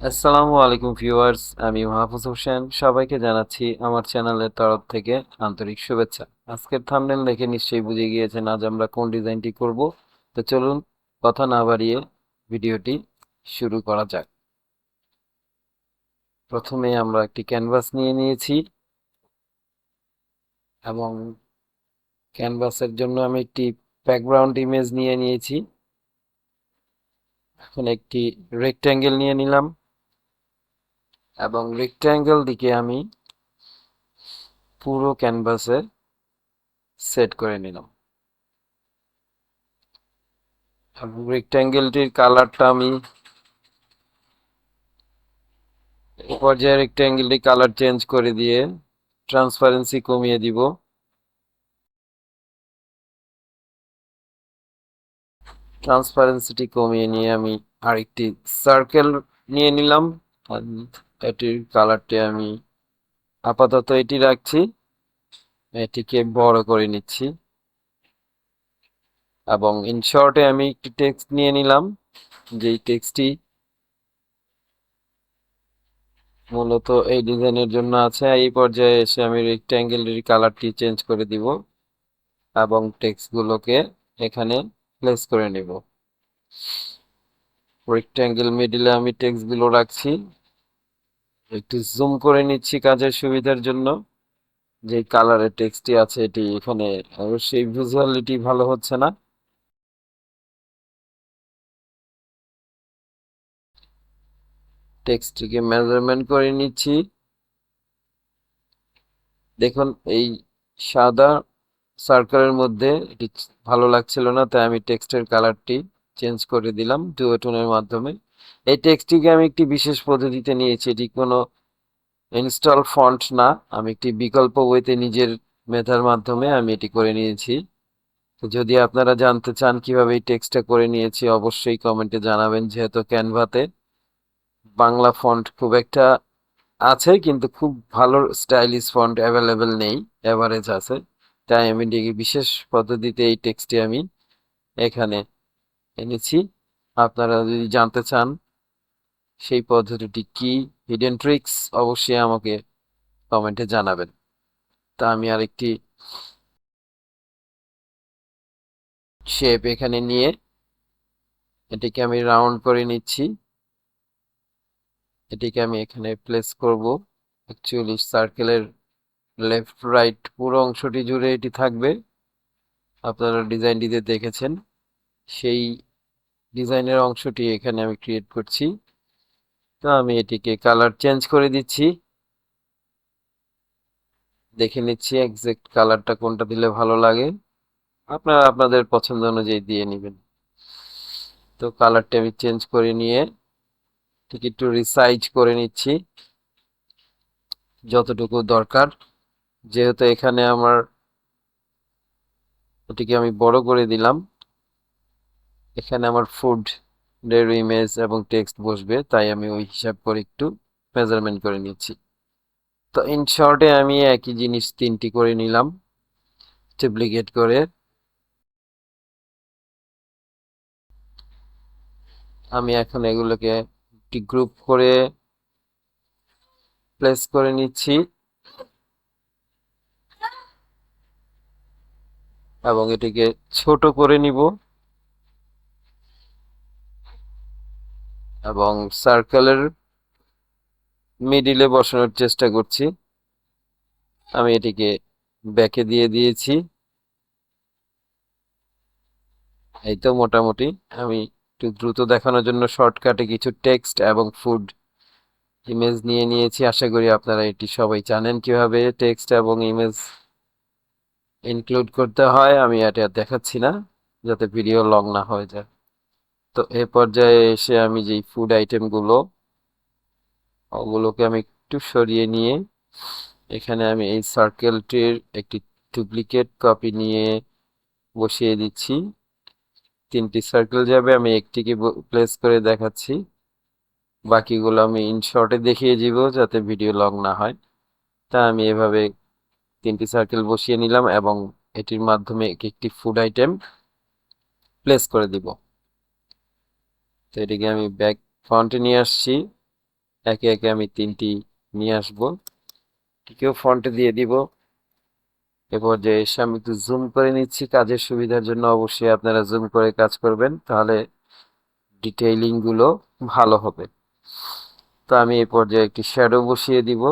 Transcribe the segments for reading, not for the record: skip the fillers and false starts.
আসসালামু আলাইকুম ভিউয়ার্স, আমি মাহফুজ হোসেন। সবাইকে জানাচ্ছি আমার চ্যানেলের তরফ থেকে আন্তরিক শুভেচ্ছা। আজকের থাম্বনেল দেখে নিশ্চয়ই বুঝে গিয়েছেন আজ আমরা কোন ডিজাইনটি করব। তো চলুন কথা না বাড়িয়ে ভিডিওটি শুরু করা যাক। প্রথমে আমরা একটি ক্যানভাস নিয়ে নিয়েছি এবং ক্যানভাসের জন্য আমি একটি ব্যাকগ্রাউন্ড ইমেজ নিয়ে নিয়েছি। এখন একটি রেক্ট্যাঙ্গেল নিয়ে নিলাম এবং রেক্ট্যাঙ্গেল দিকে আমি পুরো ক্যানভাসে সেট করে নিলাম। রেক্ট্যাঙ্গেলটির কালারটা আমি এই পর্যায়ে রেক্ট্যাঙ্গেলটি কালার চেঞ্জ করে দিয়ে ট্রান্সপারেন্সি কমিয়ে দিব। ট্রান্সপারেন্সিটি কমিয়ে নিয়ে আমি আরেকটি সার্কেল নিয়ে নিলাম। এটির কালারটি আমি আপাতত এটি রাখছি, এটিকে বড় করে নিচ্ছি এবং ইনশর্টে আমি একটি টেক্সট নিয়ে নিলাম, যেই টেক্সটটি মূলত এই ডিজাইনের জন্য আছে। এই পর্যায়ে এসে আমি রেক্ট্যাঙ্গেলের কালারটি চেঞ্জ করে দিব এবং টেক্সটগুলোকে এখানে প্লেস করে নেব। রেক্ট্যাঙ্গেল মিডিলে আমি টেক্সটগুলো রাখছি, একটু জুম করে নিচ্ছি কাজের সুবিধার জন্য। যে কালারের টেক্সটটি আছে এটি এখানে অবশ্যই ভিজুয়ালিটি ভালো হচ্ছে না। টেক্সটটিকে মেজারমেন্ট করে নিচ্ছি। দেখুন এই সাদা সার্কেলের মধ্যে এটি ভালো লাগছিল না, তাই আমি টেক্সটের কালারটি চেঞ্জ করে দিলাম ডুওটোনের মাধ্যমে। এই টেক্সটটিকে আমি একটি বিশেষ পদ্ধতিতে নিয়েছি, এটি কোনো ইনস্টল ফন্ট না, আমি একটি বিকল্প বইতে নিজের মেধার মাধ্যমে আমি এটি করে নিয়েছি। তো যদি আপনারা জানতে চান কিভাবে এই টেক্সটটা করে নিয়েছি অবশ্যই কমেন্টে জানাবেন। যেহেতু ক্যানভাতে বাংলা ফন্ট খুব একটা আছে কিন্তু খুব ভালো স্টাইলিশ ফন্ট অ্যাভেলেবেল নেই, এভারেজ আছে, তাই আমি বিশেষ পদ্ধতিতে এই টেক্সটটি আমি এখানে এনেছি। আপনারা যদি জানতে চান সেই পদ্ধতিটি কি, হিডেন ট্রিক্স, অবশ্যই আমাকে কমেন্টে জানাবেন। তা আমি আরেকটি শেপ এখানে নিয়ে এটিকে আমি রাউন্ড করে নিচ্ছি। এটিকে আমি এখানে প্লেস করব। অ্যাকচুয়ালি সার্কেলের লেফট রাইট পুরো অংশটি জুড়ে এটি থাকবে। আপনারা ডিজাইনটিতে দেখেছেন সেই ডিজাইনের অংশটি এখানে আমি ক্রিয়েট করছি। তো আমি এটিকে কালার চেঞ্জ করে দিচ্ছি, দেখে নিচ্ছি এক্সাক্ট কালারটা কোনটা দিলে ভালো লাগে। আপনারা আপনাদের পছন্দ অনুযায়ী দিয়ে নেবেন। তো কালারটা আমি চেঞ্জ করে নিয়ে ঠিক একটু রিসাইজ করে নিচ্ছি যতটুকু দরকার। যেহেতু এখানে আমার এটিকে আমি বড় করে দিলাম, এখানে আমার ফুড এর ইমেজ এবং টেক্সট বসবে, তাই আমি ওই হিসাব করে একটু মেজারমেন্ট করে নিচ্ছি। তো ইন শর্টে আমি একই জিনিস তিনটি করে নিলাম ডুপ্লিকেট করে। আমি এখন এগুলোকে একটি গ্রুপ করে প্লেস করে নিচ্ছি এবং এটিকে ছোট করে নিব এবং সার্কেলের মিডিলে বসানোর চেষ্টা করছি। আমি এটিকে ব্যাকে দিয়ে দিয়েছি। এই তো মোটামুটি আমি একটু দ্রুত দেখানোর জন্য শর্টকাটে কিছু টেক্সট এবং ফুড ইমেজ নিয়ে নিয়েছি। আশা করি আপনারা এটি সবাই জানেন কিভাবে টেক্সট এবং ইমেজ ইনক্লুড করতে হয়। আমি এটা আর দেখাচ্ছি না যাতে ভিডিও লং না হয়ে যায়। তো এ পর্যায়ে এসে আমি যেই ফুড আইটেমগুলো ওগুলোকে আমি একটু সরিয়ে নিয়ে এখানে আমি এই সার্কেলটির একটি ডুপ্লিকেট কপি নিয়ে বসিয়ে দিচ্ছি। তিনটি সার্কেল যাবে, আমি একটিকে প্লেস করে দেখাচ্ছি, বাকিগুলো আমি ইনশর্টে দেখিয়ে দিব যাতে ভিডিও লং না হয়। তা আমি এভাবে তিনটি সার্কেল বসিয়ে নিলাম এবং এটির মাধ্যমে একটি ফুড আইটেম প্লেস করে দিব। তো এটিকে আমি ব্যাক ফ্রন্টে নিয়ে আসছি একে একে আমি তিনটি নিয়ে আসবো, এটিকেও ফন্টে দিয়ে দিব। এরপর যে এসে আমি একটু জুম করে নিচ্ছি কাজের সুবিধার জন্য। অবশ্যই আপনারা জুম করে কাজ করবেন, তাহলে ডিটেইলিং গুলো ভালো হবে। তো আমি এই পর্যায়ে একটি শ্যাডো বসিয়ে দিব,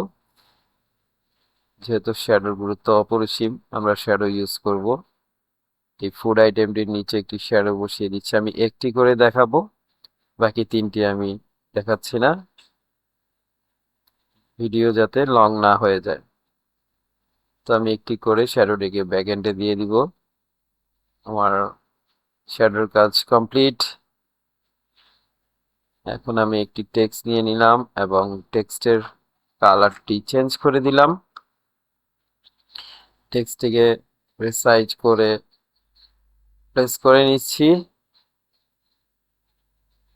যেহেতু শ্যাডোর গুরুত্ব অপরিসীম, আমরা শ্যাডো ইউজ করব। এই ফুড আইটেমটির নিচে একটি শ্যাডো বসিয়ে দিচ্ছি। আমি একটি করে দেখাবো, বাকি তিনটি আমি দেখাচ্ছি না, ভিডিও যাতে লং না হয়ে যায়। তো আমি একটি করে শ্যাডোটিকে ব্যাক এন্ডে দিয়ে দিব। আমার শ্যাডোর কাজ কমপ্লিট। এখন আমি একটি টেক্সট নিয়ে নিলাম এবং টেক্সটের কালারটি চেঞ্জ করে দিলাম। টেক্সটটিকে রিসাইজ করে প্লেস করে নিচ্ছি,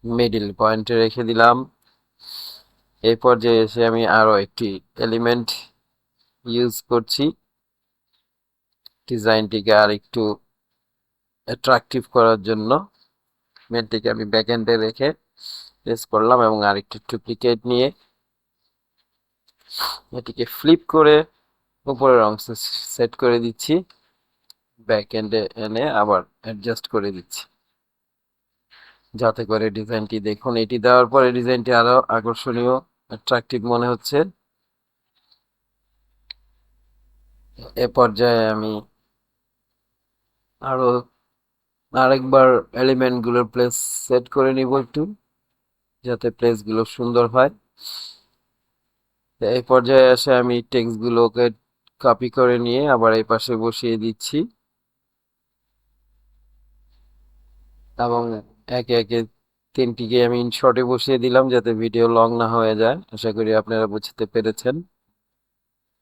মিডিল পয়েন্টে রেখে দিলাম। এই পর্যায়ে এসে আমি আরো একটি এলিমেন্ট ইউজ করছি, ডিজাইনটিকে আর একটু অ্যাট্রাকটিভ করার জন্য। মেনটিকে আমি ব্যাক এন্ডে রেখে প্লেস করলাম এবং আরেকটি ডুপ্লিকেট নিয়ে এটিকে ফ্লিপ করে উপরের অংশ সেট করে দিচ্ছি, ব্যাক এন্ডে এনে আবার অ্যাডজাস্ট করে দিচ্ছি, যাতে করে ডিজাইনটি, দেখুন এটি দেওয়ার পরে ডিজাইনটি আরো আকর্ষণীয় অ্যাট্রাকটিভ মনে হচ্ছে। এ পর্যায়ে আমি আরো আরেকবার এলিমেন্ট গুলোর প্লেস সেট করে নিব একটু, যাতে প্লেস গুলো সুন্দর হয়। এই পর্যায়ে এসে আমি টেক্সট গুলোকে কপি করে নিয়ে আবার এই পাশে বসিয়ে দিচ্ছি এবং একে একে তিনটিকে আমি ইনশর্টে বসিয়ে দিলাম, যাতে ভিডিও লং না হয়ে যায়। আশা করি আপনারা বুঝতে পেরেছেন।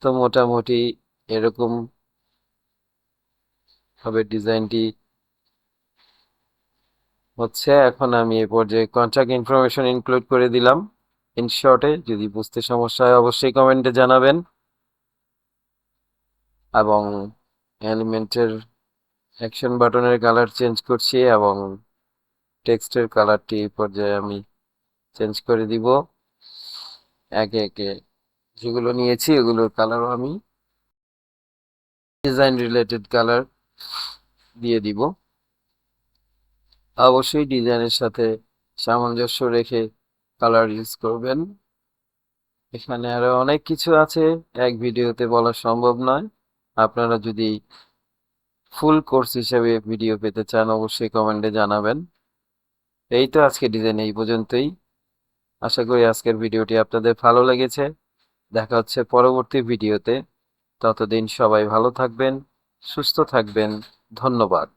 তো মোটামুটি এরকম ভাবে ডিজাইনটি হচ্ছে। এখন আমি এই পর্যায়ে কন্টাক্ট ইনফরমেশন ইনক্লুড করে দিলাম ইনশর্টে। যদি বুঝতে সমস্যা হয় অবশ্যই কমেন্টে জানাবেন। এবং এলিমেন্টের অ্যাকশন বাটনের কালার চেঞ্জ করছি এবং টেক্সটের কালারটি এই পর্যায়ে আমি চেঞ্জ করে দিব। একে একে যেগুলো নিয়েছি এগুলোর কালারও আমি ডিজাইন রিলেটেড কালার দিয়ে দিব। অবশ্যই ডিজাইনের সাথে সামঞ্জস্য রেখে কালার ইউজ করবেন। এখানে আরো অনেক কিছু আছে, এক ভিডিওতে বলা সম্ভব নয়। আপনারা যদি ফুল কোর্স হিসেবে ভিডিও পেতে চান অবশ্যই কমেন্টে জানাবেন। এই তো আজকে ডিজাইন এই পর্যন্তই। আশা করি আজকের ভিডিওটি আপনাদের ভালো লেগেছে। দেখা হচ্ছে পরবর্তী ভিডিওতে। ততদিন সবাই ভালো থাকবেন, সুস্থ থাকবেন। ধন্যবাদ।